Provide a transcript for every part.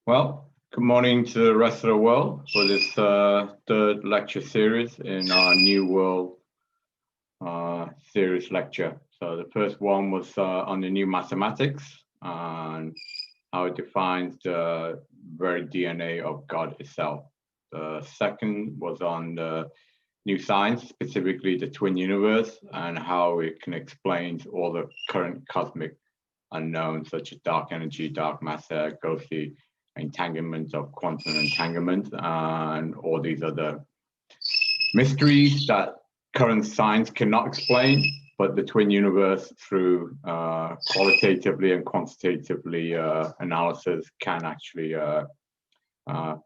Well, good morning to the rest of the world for this third lecture series in our New World series lecture. So the first one was on the new mathematics and how it defines the very DNA of God itself. The second was on the new science, specifically the twin universe, and how it can explain all the current cosmic unknowns such as dark energy, dark matter, ghostly entanglement of quantum entanglement, and all these other mysteries that current science cannot explain, but the twin universe through qualitatively and quantitatively analysis can actually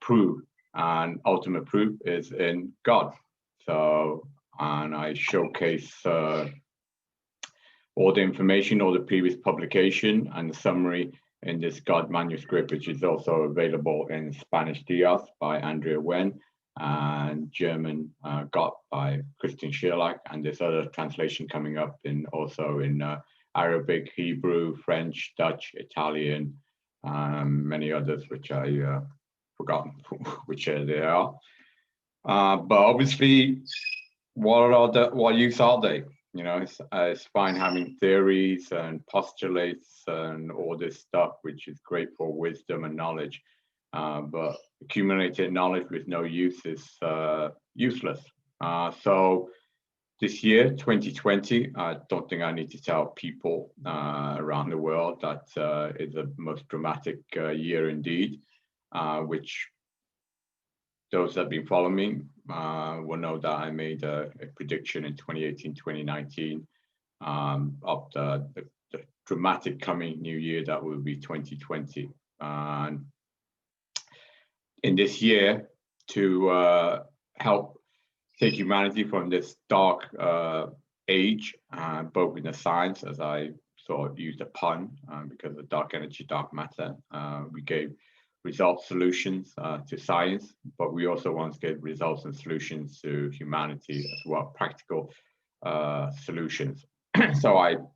prove. And ultimate proof is in God. So, and I showcase all the information, all the previous publication and the summary in this God manuscript, which is also available in Spanish Diaz by Andrea Wen and German Gott by Christian Schirlach, and this other translation coming up also in Arabic, Hebrew, French, Dutch, Italian, many others which I forgotten which they are. But obviously, what use are they? You know, it's fine having theories and postulates and all this stuff, which is great for wisdom and knowledge. But accumulated knowledge with no use is useless. So this year, 2020, I don't think I need to tell people around the world that is the most dramatic year indeed, which those that have been following me will know that I made a prediction in 2018, 2019 of the dramatic coming new year that will be 2020. And in this year, to help take humanity from this dark age, both in the science, as I sort of used a pun because of dark energy, dark matter, we gave results solutions to science, but we also want to get results and solutions to humanity as well, practical solutions. So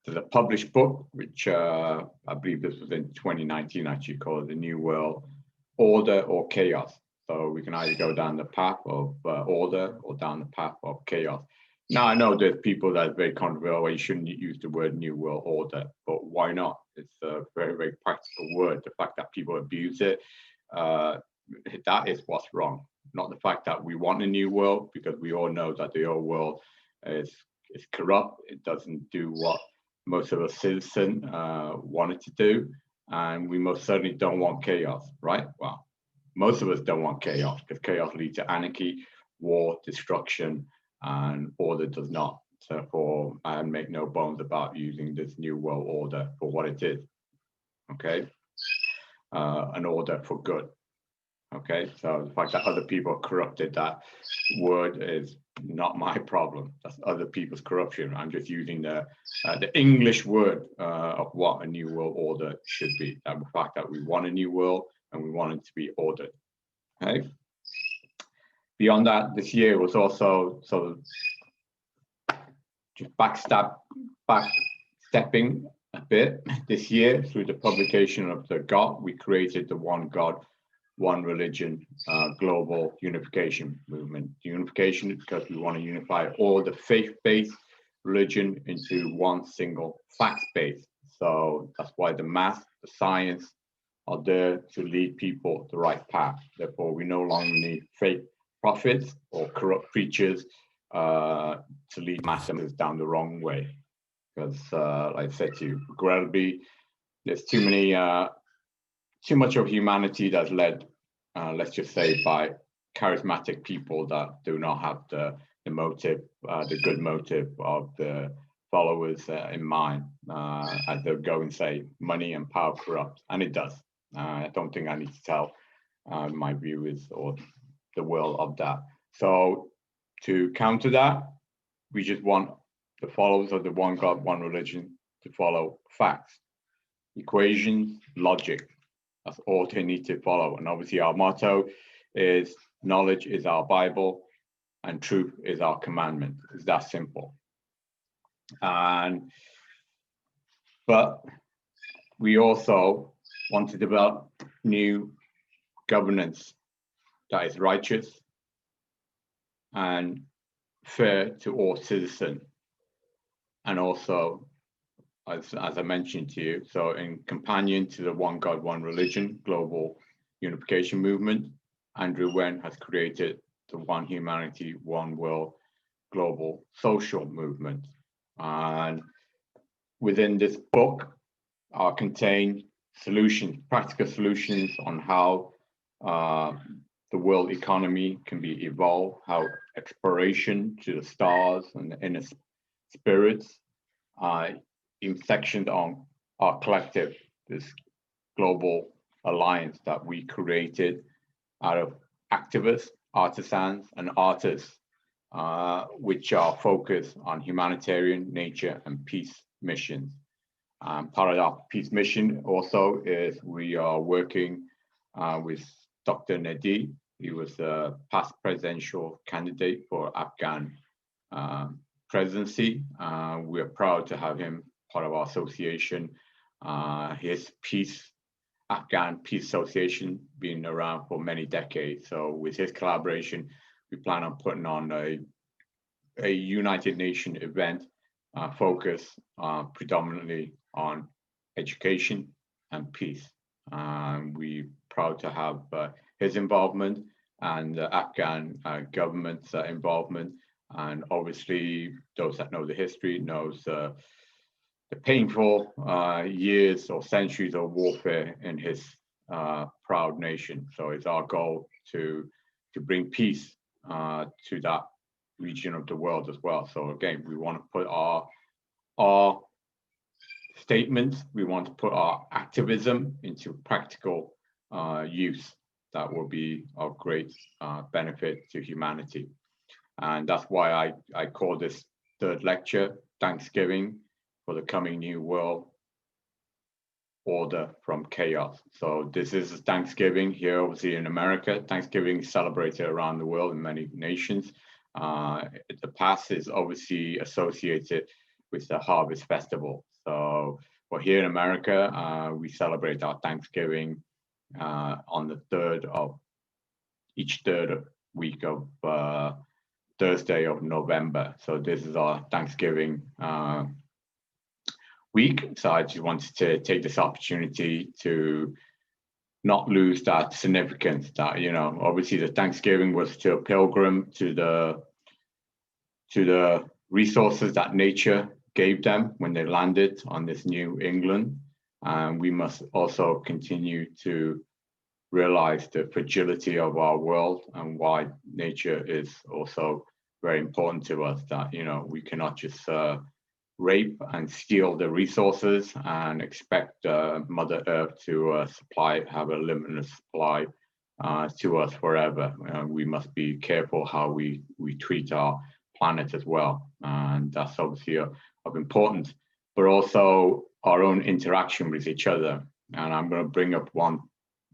there's a published book, which I believe this was in 2019, actually called The New World Order or Chaos. So we can either go down the path of order or down the path of chaos. Now, I know there's people that are very controversial, well, you shouldn't use the word New World Order, but why not? It's a very, very practical word. The fact that people abuse it, that is what's wrong. Not the fact that we want a new world, because we all know that the old world is corrupt. It doesn't do what most of us citizens wanted to do. And we most certainly don't want chaos, right? Well, most of us don't want chaos, because chaos leads to anarchy, war, destruction, and order does not. Therefore, I make no bones about using this new world order for what it is. Okay, an order for good. Okay, so the fact that other people corrupted that word is not my problem. That's other people's corruption. I'm just using the English word of what a new world order should be. That the fact that we want a new world and we want it to be ordered. Okay. Beyond that, this year was also sort of just backstepping a bit. This year, through the publication of the God, we created the One God, One Religion global unification movement. Unification because we want to unify all the faith-based religion into one single fact-based. So that's why the math, the science are there to lead people the right path. Therefore, we no longer need fake prophets or corrupt preachers to lead masses down the wrong way. Because, like I said to you, regrettably, there's too much of humanity that's led, let's just say, by charismatic people that do not have the motive, the good motive of the followers in mind, as they'll go and say, money and power corrupt, and it does. I don't think I need to tell my viewers or the world of that. So to counter that, we just want the followers of the one God, one religion to follow facts, equations, logic. That's all they need to follow. And obviously our motto is knowledge is our Bible and truth is our commandment. It's that simple. But we also want to develop new governance that is righteous and fair to all citizens, and also, as I mentioned to you, so in companion to the One God, One Religion global unification movement, Andrew Wen has created the One Humanity, One World global social movement. And within this book are contained solutions, practical solutions on how the world economy can be evolved, how exploration to the stars and the inner spirits, in sections on our collective, this global alliance that we created out of activists, artisans, and artists, which are focused on humanitarian, nature, and peace missions. Part of our peace mission also is we are working with Dr. Nadi. He was a past presidential candidate for Afghan presidency. We are proud to have him part of our association. His Afghan Peace Association been around for many decades. So with his collaboration, we plan on putting on a United Nations event focused predominantly on education and peace. We're proud to have his involvement and the Afghan government's involvement. And obviously, those that know the history knows the painful years or centuries of warfare in his proud nation. So it's our goal to bring peace to that region of the world as well. So again, we want to put our statements, we want to put our activism into practical use that will be of great benefit to humanity. And that's why I call this third lecture, Thanksgiving for the coming new world order from chaos. So this is Thanksgiving here, obviously in America. Thanksgiving is celebrated around the world in many nations. The past is obviously associated with the Harvest Festival. So for here in America, we celebrate our Thanksgiving on the each third week of Thursday of November. So this is our Thanksgiving week. So I just wanted to take this opportunity to not lose that significance that, obviously the Thanksgiving was to a pilgrim to the resources that nature gave them when they landed on this New England. And we must also continue to realize the fragility of our world and why nature is also very important to us, that, we cannot just rape and steal the resources and expect Mother Earth to have a limitless supply to us forever. We must be careful how we treat our planet as well. And that's obviously of importance, but also our own interaction with each other. And I'm going to bring up one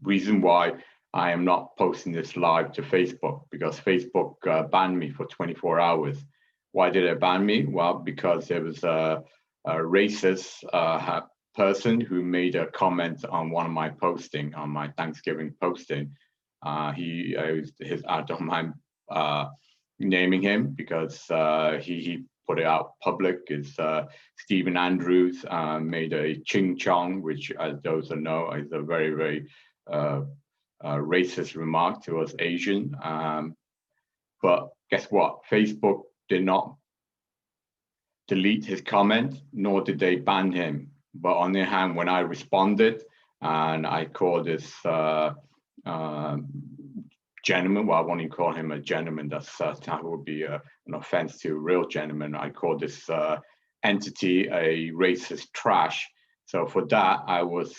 reason why I am not posting this live to Facebook, because Facebook banned me for 24 hours. Why did it ban me? Well, because there was a racist person who made a comment on one of my posting, on my Thanksgiving posting. I don't mind naming him because he put it out public. Is Stephen Andrews made a ching chong, which, as those that know, is a very, very racist remark towards Asian. But guess what? Facebook did not delete his comment, nor did they ban him. But on the other hand, when I responded and I called this gentleman, well, I won't even call him a gentleman, that would be an offense to a real gentleman. I called this entity a racist trash. So for that, I was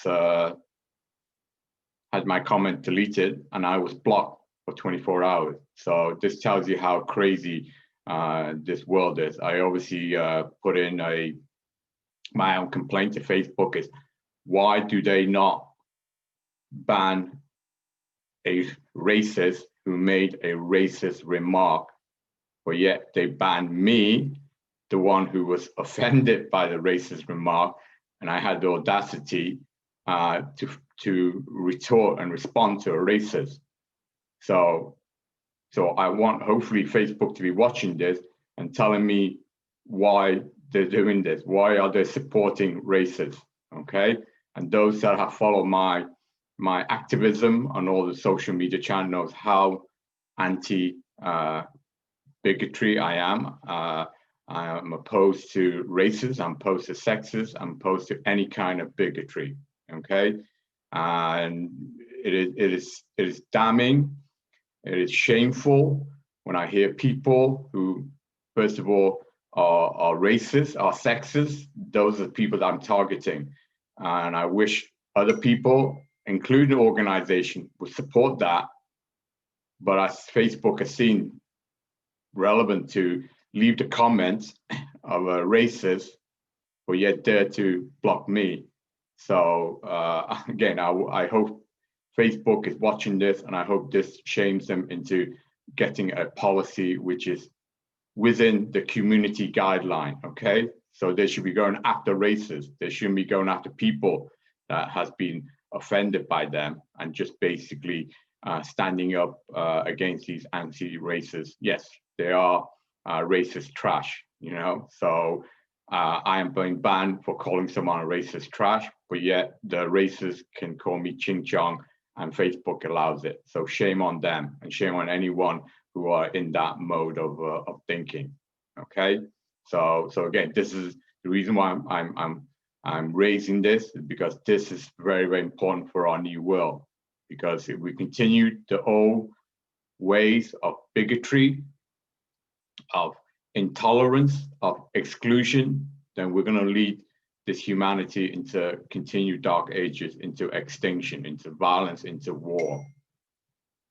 had my comment deleted and I was blocked for 24 hours. So this tells you how crazy this world is. I obviously put in my own complaint to Facebook is, why do they not ban a racist who made a racist remark, but yet they banned me, the one who was offended by the racist remark, and I had the audacity to retort and respond to a racist. So I want hopefully Facebook to be watching this and telling me why they're doing this. Why are they supporting racists? Okay, and those that have followed my activism on all the social media channels, how anti bigotry I am. I'm opposed to races. I'm opposed to sexes. I'm opposed to any kind of bigotry. Okay, and it is damning. It is shameful when I hear people who, first of all, are racist, are sexist. Those are the people that I'm targeting. And I wish other people, including the organization, would support that. But as Facebook has seen relevant to leave the comments of a racist, but yet dare to block me. So again, I hope Facebook is watching this, and I hope this shames them into getting a policy which is within the community guideline, okay? So they should be going after racists. They shouldn't be going after people that has been offended by them and just basically standing up against these anti-racists. Yes, they are racist trash, you know? So I am being banned for calling someone a racist trash, but yet the racists can call me ching chong and Facebook allows it. So shame on them and shame on anyone who are in that mode of thinking. Okay, so again, this is the reason why I'm raising this, because this is very, very important for our new world. Because if we continue the old ways of bigotry, of intolerance, of exclusion, then we're going to lead this humanity into continued dark ages, into extinction, into violence, into war.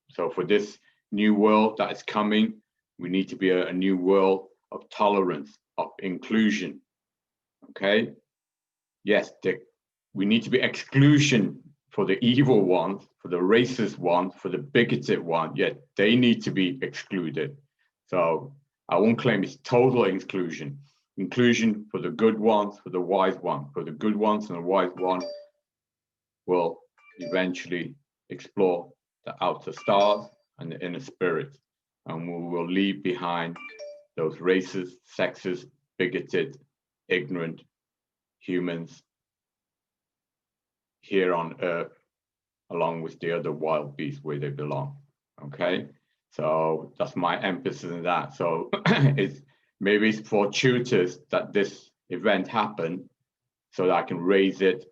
So for this new world that is coming, we need to be a new world of tolerance, of inclusion. Okay? Yes, we need to be exclusion for the evil ones, for the racist ones, for the bigoted ones, yet they need to be excluded. So I won't claim it's total inclusion. Inclusion for the good ones, for the wise ones. For the good ones and the wise ones will eventually explore the outer stars and the inner spirit. And we will leave behind those racist, sexist, bigoted, ignorant humans here on Earth, along with the other wild beasts where they belong. Okay? So that's my emphasis in that. So maybe it's fortuitous that this event happened so that I can raise it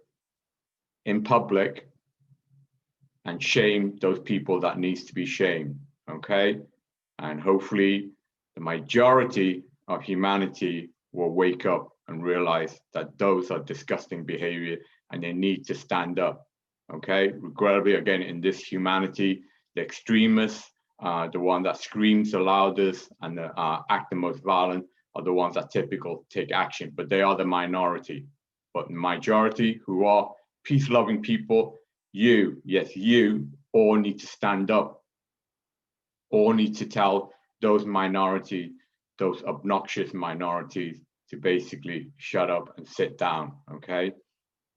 in public and shame those people that needs to be shamed, okay? And hopefully the majority of humanity will wake up and realize that those are disgusting behavior and they need to stand up, okay? Regrettably, again, in this humanity, the extremists, the one that screams the loudest and act the most violent are the ones that typically take action, but they are the minority. But the majority who are peace-loving people, you all need to stand up, all need to tell those minorities, those obnoxious minorities to basically shut up and sit down, okay?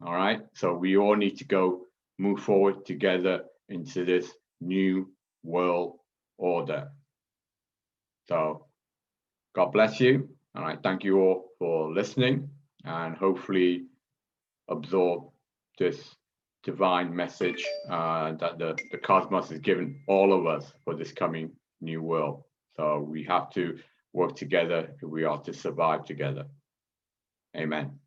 All right, so we all need to move forward together into this new world order. So God bless you. All right, thank you all for listening and hopefully absorb this divine message that the cosmos has given all of us for this coming new world. So we have to work together if we are to survive together. Amen.